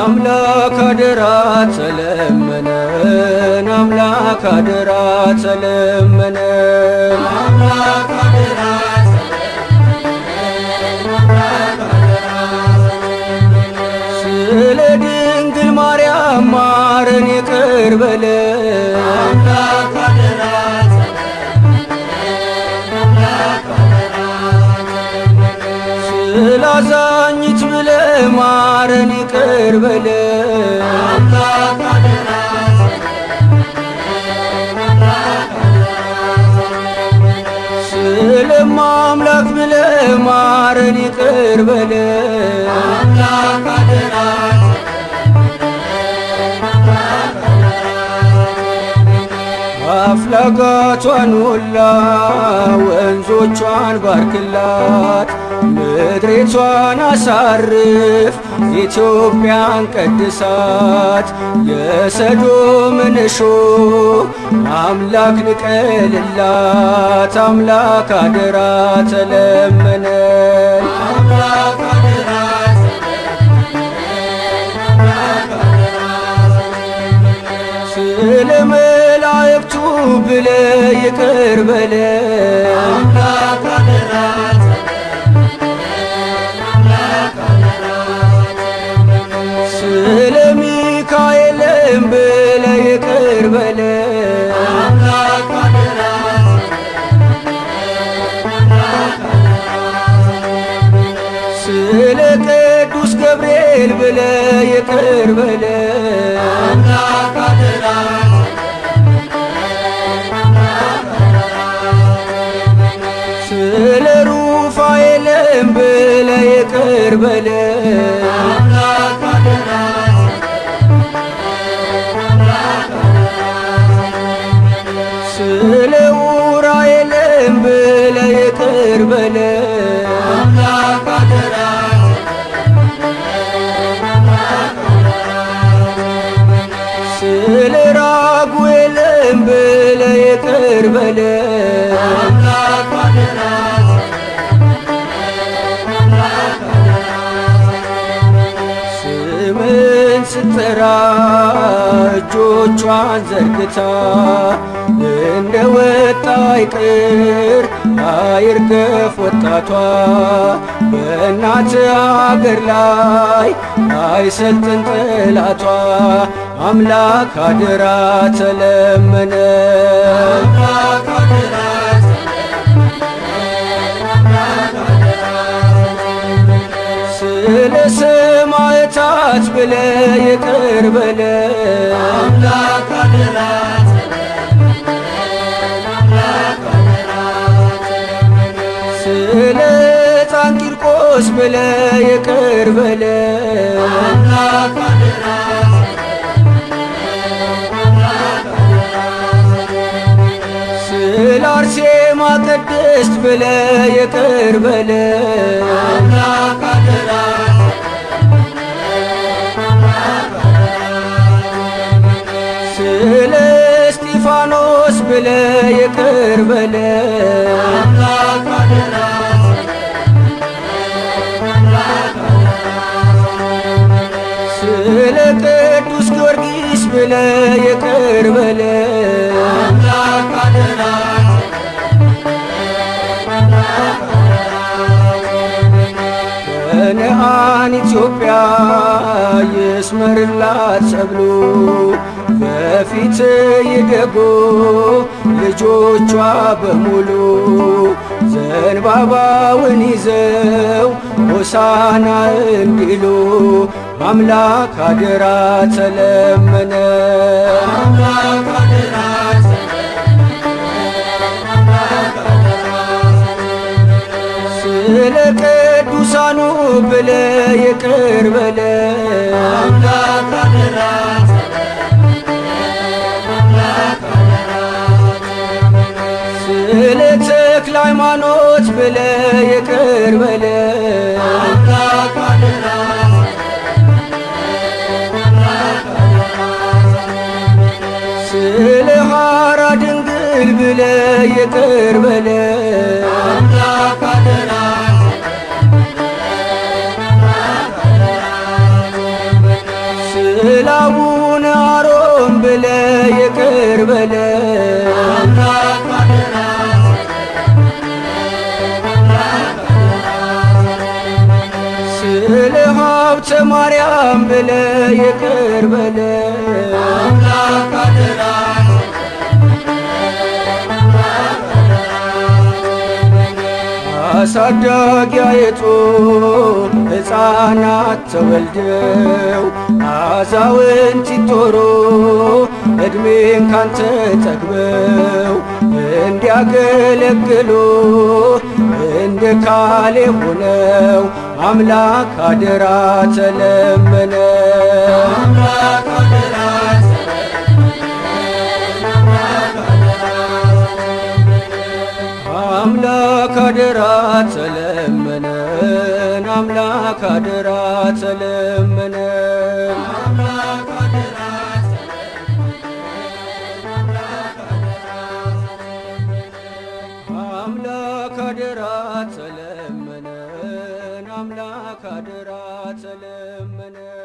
አምላክ አደራ ተለመነን አምላክ አደራ ተለመነን ስለ ድንግል ማርያም ማረን ይቅር በለን ስለ አዛኝት ብለህ ማረን ይቅር በለን ስለ አምላክ ብለህ ማረን ይቅር በለን አፍላጋቷን ሁላ ወንዞቿን ባርክላት ምድሪቷን አሳርፍ ኢትዮጵያን ቀድሳት የሰዶምን እሾህ አምላክ ንቀልላት አምላክ አደራ ተለመነን ስለ መላእክቱ ብለህ ይቅር በለን ስለ ሚካኤልም ብለህ ይቅር በለን ስለ ቅዱስ ገብርኤል ብለህ ይቅር በለን ስለ ሩፋኤልም ብለህ ይቅር በለን ስለ ኡራኤልም ብለህ ይቅር በለን ስለ ራጉኤልም ብለህ ይቅር በለን ስምን ስትጠራ እጆቿን ዘርግታ እንደ ወጣ ይቅር አይርገፍ ወጣቷ በእናት አገር ላይ አይሰልጥን ጠላቷ አምላክ አደራ ተለመነን ስለ ሰማዕታት ብለህ ይቅር በለን ስለ ሕፃን ቂርቆስ ብለህ ይቅር በለን ስለ አርሴማ ቅድስት ብለህ ይቅር በለን ስለ እስጢፋኖስ ብለህ ይቅር በለን ስለ ቅዱስ ጊዮርጊስ ብለህ ይቅር በለን ከነዓን ኢትዮጵያ ይስመርላት ሰብሉ በፊት ይደጉ ልጆቿ በሙሉ ዘንባባውን ይዘው ሆሳና እንዲሉ አምላክ አደራ ተለመነን ስለ ቅዱሳኑ ብለህ ይቅር በለን ስለ ተክለ ሃይማኖት ብለህ ይቅር በለን ስለ ሐራ ድንግል ብለህ ይቅር በለን አንተ ማርያም ብለ ይቅር በለ አሳዳጊያይቱ ሕፃናት ተወልደው አዛውንት ይጦሩ ዕድሜን ካንተ ጠግበው እንዲያገለግሉ እንደ ካሌብ ሆነው አምላክ አደራ ተለመነ። አምላክ አደራ ተለመነን፣ አምላክ አደራ ተለመነን። አምላክ አደራ ተለመነን፣ አምላክ አደራ ተለመነን።